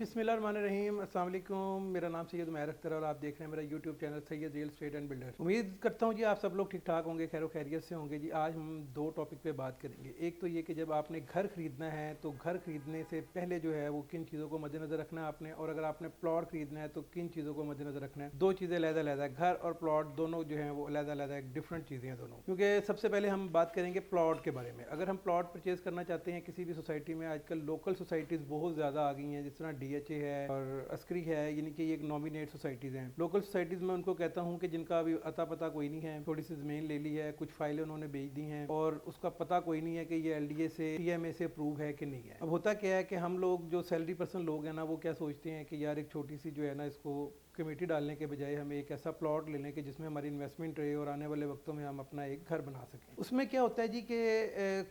बिस्मिल्लाहिर्रहमानिर्रहीम। अस्सलाम वालेकुम। मेरा नाम सैयद उमैर अख्तर और आप देख रहे हैं मेरा YouTube channel Syed real estate and builder. उम्मीद करता हूँ जी आप सब लोग ठीक ठाक होंगे, खैर खैरियत से होंगे। जी आज हम दो टॉपिक पे बात करेंगे। एक तो ये कि जब आपने घर खरीदना है तो घर खरीदने से पहले जो है वो किन चीज़ों को मद्देनजर रखना है आपने, और अगर आपने प्लॉट खरीदना है तो किन चीज़ों को मद्देनजर रखना है। दो चीज़ें अलग-अलग है, घर और प्लॉट दोनों जो है वो अलग-अलग है, डिफरेंट चीज़ें हैं दोनों। क्योंकि सबसे पहले हम बात करेंगे प्लॉट के बारे में। अगर हम प्लॉट परचेज करना चाहते हैं किसी भी सोसाइटी में, आजकल लोकल सोसाइटीज़ बहुत ज़्यादा आ गई हैं, जिस तरह DHA है और अस्करी है, यानी कि ये एक नॉमिनेट सोसाइटीज़ हैं। लोकल सोसाइटीज़ में उनको कहता हूँ कि जिनका अभी अता पता कोई नहीं है, थोड़ी सी ज़मीन ले ली है, कुछ फाइलें उन्होंने बेच दी हैं और उसका पता कोई नहीं है कि ये LDA से TMA से अप्रूव है कि नहीं है। अब होता क्या है कि हम लोग जो सैलरी पर्सन लोग हैं ना, वो क्या सोचते हैं कि यार एक छोटी सी जो है ना, इसको कमेटी डालने के बजाय हमें एक ऐसा प्लॉट ले लें कि जिसमें हमारी इन्वेस्टमेंट रहे और आने वाले वक्तों में हम अपना एक घर बना सकें। उसमें क्या होता है जी कि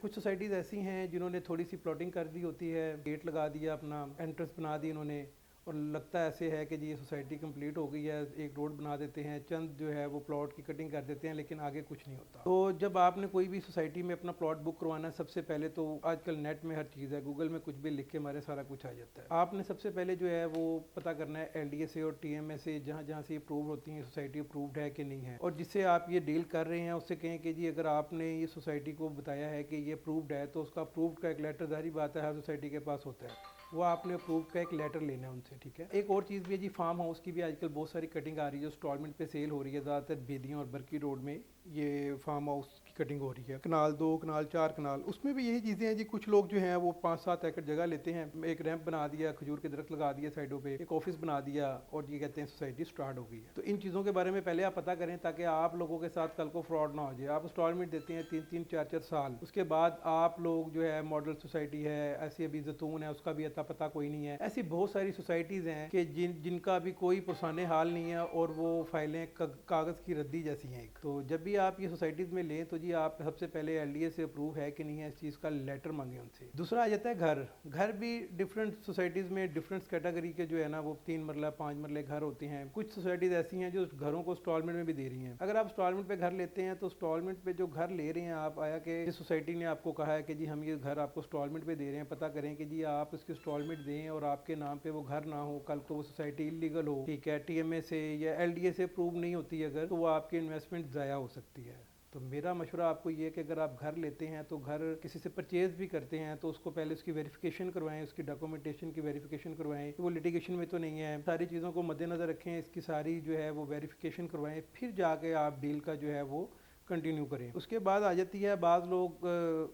कुछ सोसाइटीज़ ऐसी हैं जिन्होंने थोड़ी सी प्लॉटिंग कर दी होती है, गेट लगा दिया, अपना एंट्रेंस बना दी उन्होंने, और लगता ऐसे है कि जी ये सोसाइटी कंप्लीट हो गई है, एक रोड बना देते हैं, चंद जो है वो प्लॉट की कटिंग कर देते हैं, लेकिन आगे कुछ नहीं होता। तो जब आपने कोई भी सोसाइटी में अपना प्लॉट बुक करवाना है, सबसे पहले तो आजकल नेट में हर चीज़ है, गूगल में कुछ भी लिख के हमारे सारा कुछ आ जाता है। आपने सबसे पहले जो है वो पता करना है LDA से और TMA से, जहाँ जहाँ से अप्रूव होती हैं सोसाइटी अप्रूव्ड है कि नहीं है, और जिससे आप ये डील कर रहे हैं उससे कहें कि जी अगर आपने ये सोसाइटी को बताया है कि ये अप्रूव्ड है तो उसका अप्रूव्ड का एक लेटर, जारी बात है हर सोसाइटी के पास होता है, वो आपने अप्रूव का एक लेटर लेना है उनसे, ठीक है। एक और चीज़ भी है जी, फार्म हाउस की भी आजकल बहुत सारी कटिंग आ रही है जो इंस्टॉलमेंट पे सेल हो रही है। ज़्यादातर बेदियों और बरकी रोड में ये फार्म हाउस की कटिंग हो रही है, कनाल 2 कनाल 4 कनाल, उसमें भी यही चीज़ें हैं जी। कुछ लोग जो हैं वो 5-7 एकड़ जगह लेते हैं, एक रैंप बना दिया, खजूर के दरख्त लगा दिए साइडों पे, एक ऑफिस बना दिया और ये कहते हैं सोसाइटी स्टार्ट हो गई है। तो इन चीज़ों के बारे में पहले आप पता करें ताकि आप लोगों के साथ कल को फ्रॉड ना हो जाए। आप इंस्टॉलमेंट देते हैं 3-3 4-4 साल, उसके बाद आप लोग जो है मॉडल सोसाइटी है, ऐसी अभी जैतून है, उसका भी अता पता कोई नहीं है। ऐसी बहुत सारी सोसाइटीज़ हैं कि जिनका भी कोई पुरसाने हाल नहीं है और वो फाइलें कागज़ की रद्दी जैसी हैं। तो जब भी आप ये सोसाइटीज़ में लें तो जी आप सबसे पहले LDA से अप्रूव है कि नहीं है, इस चीज़ का लेटर मांगे उनसे। दूसरा आ जाता है घर। घर भी डिफरेंट सोसाइटीज़ में डिफरेंट कैटेगरी के जो है ना वो 3 मरला 5 मरले घर होते हैं। कुछ सोसाइटीज़ ऐसी हैं जो घरों को इंस्टॉलमेंट में भी दे रही हैं। अगर आप इंस्टॉलमेंट पे घर लेते हैं तो इंस्टॉलमेंट पे जो घर ले रहे हैं आप, आया कि इस सोसाइटी ने आपको कहा है कि जी हम ये घर आपको इंस्टॉलमेंट पे दे रहे हैं, पता करें कि जी आप इसकी इंस्टॉलमेंट दें और आपके नाम पे वो घर ना हो, कल को वो सोसाइटी इलीगल हो, ठीक है, TMA से या LDA से अप्रूव नहीं होती अगर, तो वो आपकी इन्वेस्टमेंट ज़ाया हो सकती है। तो मेरा मशवरा आपको ये है कि अगर आप घर लेते हैं तो घर किसी से परचेज भी करते हैं तो उसको पहले उसकी वेरिफिकेशन करवाएं, उसकी डॉक्यूमेंटेशन की वेरिफिकेशन करवाएं कि वो लिटिगेशन में तो नहीं है। सारी चीज़ों को मद्देनज़र रखें, इसकी सारी जो है वो वेरिफिकेशन करवाएं, फिर जाके आप डील का जो है वो कंटिन्यू करें। उसके बाद आ जाती है, बाज़ लोग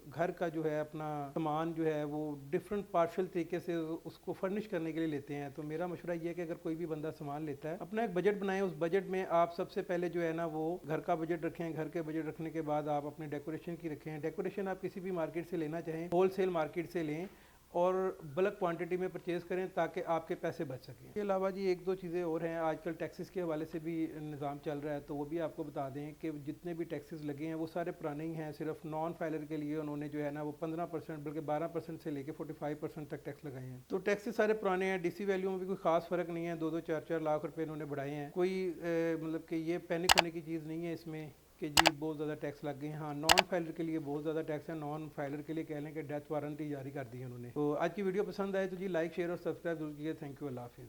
घर का जो है अपना सामान जो है वो डिफरेंट पार्शल तरीके से उसको फर्निश करने के लिए लेते हैं। तो मेरा मशवरा ये है कि अगर कोई भी बंदा सामान लेता है, अपना एक बजट बनाएं, उस बजट में आप सबसे पहले जो है ना वो घर का बजट रखें। घर के बजट रखने के बाद आप अपने डेकोरेशन की रखें। डेकोरेशन आप किसी भी मार्केट से लेना चाहें, होल सेल मार्केट से लें और बल्क क्वांटिटी में परचेज़ करें ताकि आपके पैसे बच सकें। इसके अलावा जी एक दो चीज़ें और हैं, आजकल टैक्सेस के हवाले से भी निज़ाम चल रहा है, तो वो भी आपको बता दें कि जितने भी टैक्सेस लगे हैं वो सारे पुराने ही हैं। सिर्फ नॉन फाइलर के लिए उन्होंने जो है ना वो 15% बल्कि 12% से लेकर 45% तक टैक्स लगाए हैं। तो टैक्सेस सारे पुराने हैं। DC वैल्यू में भी कोई खास फ़र्क नहीं है, 2-2 4-4 लाख रुपये इन्होंने बढ़ाए हैं। कोई मतलब कि ये पैनिक होने की चीज़ नहीं है इसमें कि जी बहुत ज़्यादा टैक्स लग गए हैं। हाँ, नॉन फाइलर के लिए बहुत ज़्यादा टैक्स है। नॉन फाइलर के लिए कह लें कि डेथ वारंटी जारी कर दी है उन्होंने। तो आज की वीडियो पसंद आए तो जी लाइक शेयर और सब्सक्राइब जरूर कीजिए। थैंक यू, अल्लाह हाफिज़।